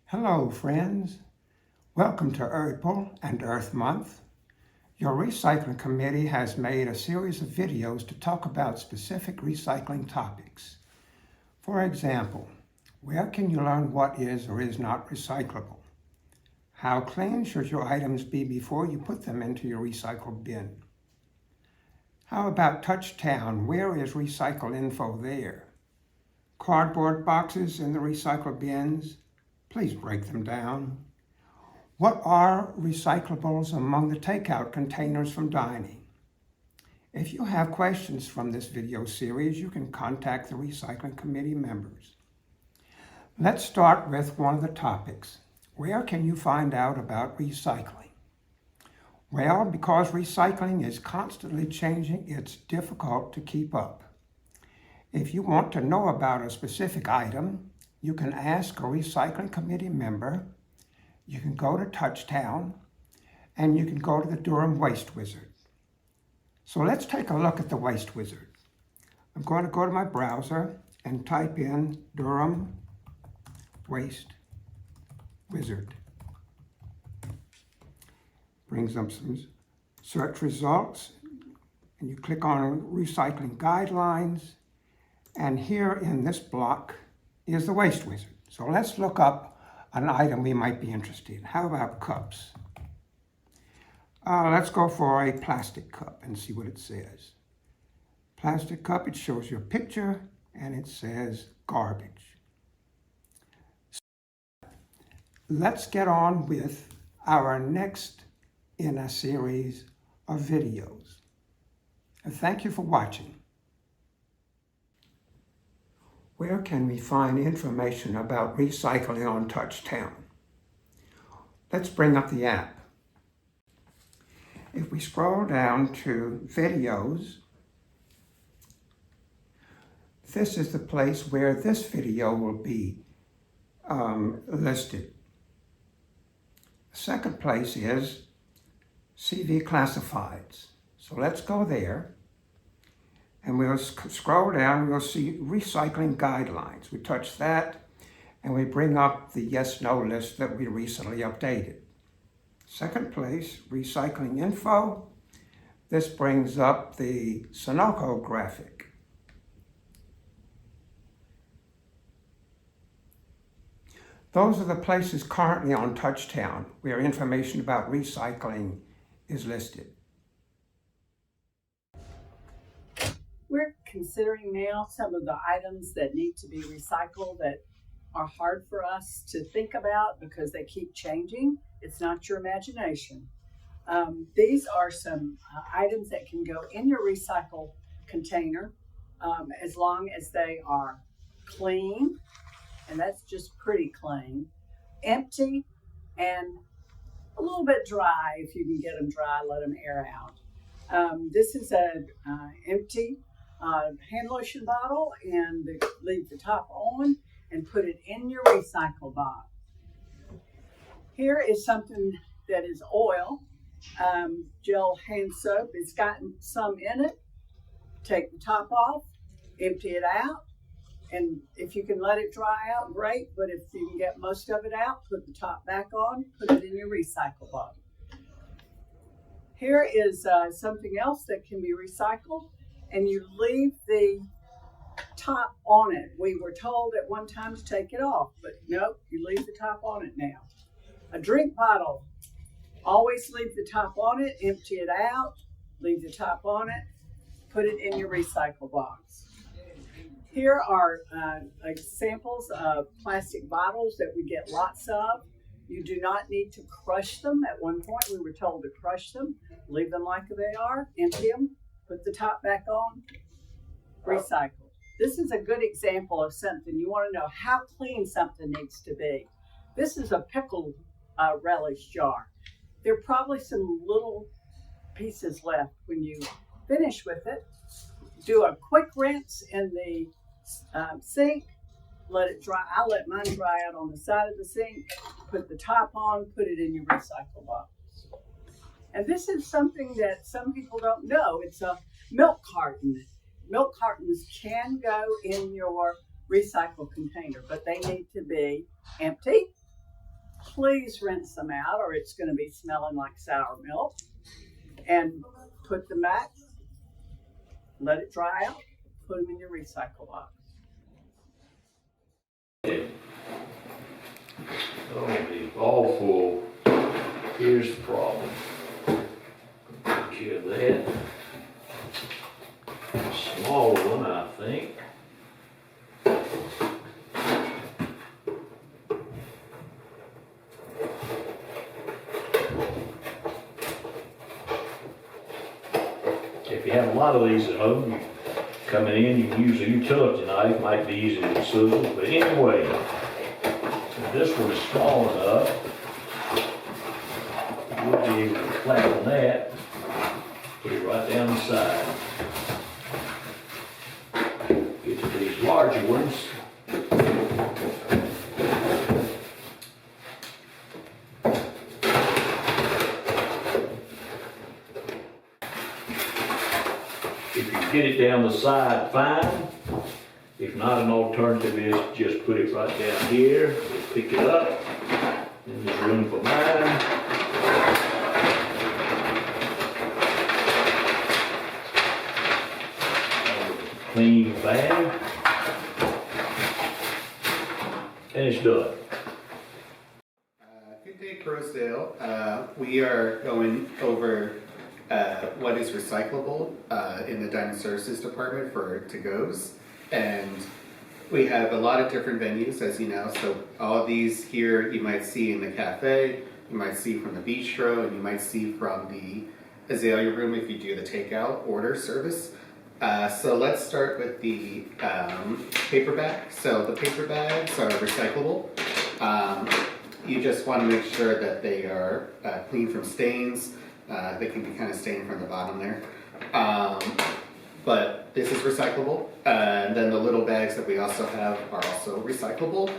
Hello, friends. Welcome to Erdpal and Earth Month. Your recycling committee has made a series of videos to talk about specific recycling topics. For example, where can you learn what is or is not recyclable? How clean should your items be before you put them into your recycle bin? How about Touchtown? Where is recycle info there? Cardboard boxes in the recycle bins? Please break them down. What are recyclables among the takeout containers from dining? If you have questions from this video series, you can contact the recycling committee members. Let's start with one of the topics. Where can you find out about recycling? Well, because recycling is constantly changing, it's difficult to keep up. If you want to know about a specific item, you can ask a recycling committee member. You can go to Touchtown, and you can go to the Durham Waste Wizard. So let's take a look at the Waste Wizard. I'm going to go to my browser and type in Durham Waste Wizard. Brings up some search results, and you click on Recycling Guidelines, and here in this block is the Waste Wizard. So let's look up an item we might be interested in. How about cups? Let's go for a plastic cup and see what it says. Plastic cup, it shows you a picture and it says garbage. Let's get on with our next in a series of videos. Thank you for watching. Where can we find information about recycling on Touchtown? Let's bring up the app. If we scroll down to videos, this is the place where this video will be listed. The second place is CV Classifieds. So let's go there. And we'll scroll down, we'll see recycling guidelines. We touch that, and we bring up the yes/no list that we recently updated. Second place, recycling info. This brings up the Sunoco graphic. Those are the places currently on Touchtown where information about recycling is listed. We're considering now some of the items that need to be recycled that are hard for us to think about because they keep changing. It's not your imagination. These are some items that can go in your recycle container as long as they are clean, and that's just pretty clean, empty, and a little bit dry. If you can get them dry, let them air out. This is an empty hand lotion bottle, and leave the top on and put it in your recycle box. Here is something that is oil, gel hand soap. It's gotten some in it. Take the top off, empty it out, and if you can let it dry out, great, but if you can get most of it out, put the top back on, put it in your recycle box. Here is something else that can be recycled, and you leave the top on it. We were told at one time to take it off, but nope, you leave the top on it now. A drink bottle, always leave the top on it, empty it out, leave the top on it, put it in your recycle box. Here are examples of plastic bottles that we get lots of. You do not need to crush them. At one point we were told to crush them, leave them like they are, empty them, put the top back on, recycle. This is a good example of something you want to know how clean something needs to be. This is a pickle relish jar. There are probably some little pieces left. When you finish with it, do a quick rinse in the sink, let it dry. I let mine dry out on the side of the sink, put the top on, put it in your recycle box. And this is something that some people don't know. It's a milk carton. Milk cartons can go in your recycle container, but they need to be empty, please rinse them out or it's going to be smelling like sour milk. And put them back, let it dry out, put them in your recycle box. Oh, the all full. Here's the problem. Take care of that. Smaller one, I think. If you have a lot of these at home, you coming in, you can use a utility knife, might be easier than scissors, but anyway, this one is small enough. We'll be able to flatten that, put it right down the side. Get to these larger ones. If you get it down the side, fine. If not, an alternative is just put it right down here, just pick it up, and there's room for mine. Clean bag, and it's done. Good day, Rosedale. We are going over what is recyclable in the Dining Services Department for to-goes. And we have a lot of different venues, as you know. So all these here you might see in the cafe, you might see from the bistro, and you might see from the Azalea Room if you do the takeout order service. So let's start with the paper bag. So the paper bags are recyclable. You just want to make sure that they are clean from stains. They can be kind of stained from the bottom there. But this is recyclable. And then the little bags that we also have are also recyclable.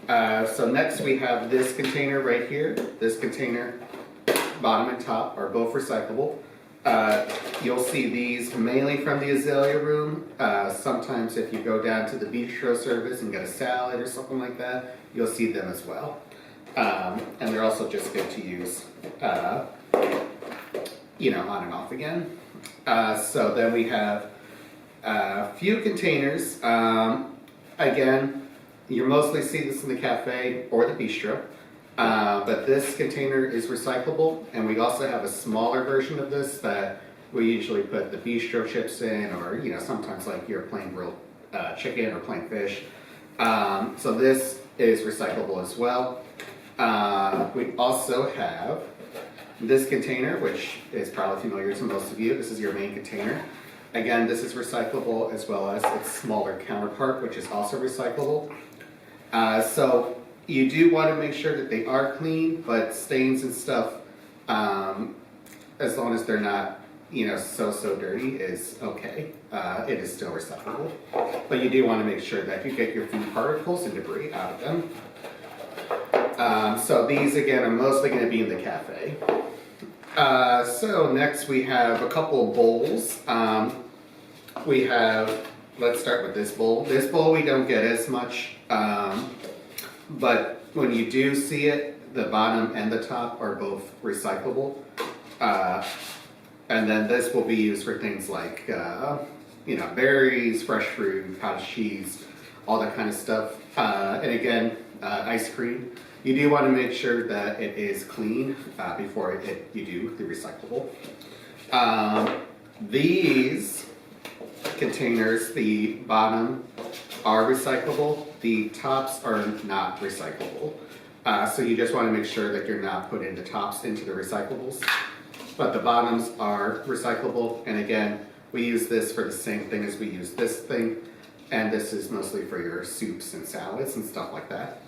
So next we have this container right here. This container, bottom and top, are both recyclable. You'll see these mainly from the Azalea Room. Sometimes if you go down to the bistro service and get a salad or something like that, you'll see them as well. And they're also just good to use, you know, on and off again. So then we have a few containers. Again, you mostly see this in the cafe or the bistro. But this container is recyclable, and we also have a smaller version of this that we usually put the bistro chips in, or you know, sometimes like your plain grilled chicken or plain fish. So this is recyclable as well. We also have this container, which is probably familiar to most of you. This is your main container. Again, this is recyclable, as well as its smaller counterpart, which is also recyclable. So you do want to make sure that they are clean, but stains and stuff, as long as they're not, you know, so dirty, is okay. It is still recyclable. But you do want to make sure that you get your food particles and debris out of them. So these, again, are mostly going to be in the cafe. So next we have a couple of bowls. We have, let's start with this bowl. This bowl we don't get as much, but when you do see it, the bottom and the top are both recyclable. And then this will be used for things like, you know, berries, fresh fruit, cottage cheese, all that kind of stuff. And again, ice cream. You do want to make sure that it is clean before you do the recyclable. These containers, the bottom are recyclable, the tops are not recyclable. So you just want to make sure that you're not putting the tops into the recyclables. But the bottoms are recyclable, and again, we use this for the same thing as we use this thing, and this is mostly for your soups and salads and stuff like that.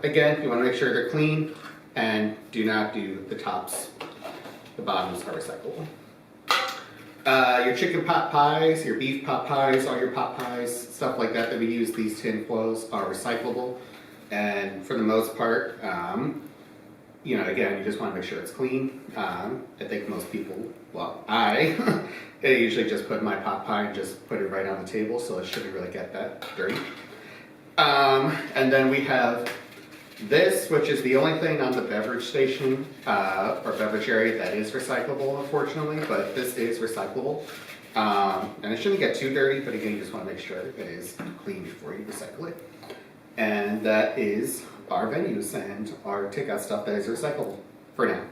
Again, you want to make sure they're clean and do not do the tops. The bottoms are recyclable. Your chicken pot pies, your beef pot pies, all your pot pies, stuff like that we use, these tin foils are recyclable. And for the most part, you know, again, you just want to make sure it's clean. I think most people, well, I usually just put my pot pie and just put it right on the table, so it shouldn't really get that dirty. And then we have This, which is the only thing on the beverage station or beverage area that is recyclable, unfortunately, but this is recyclable. And it shouldn't get too dirty, but again, you just want to make sure it is clean before you recycle it. And that is our venues and our takeout stuff that is recyclable for now.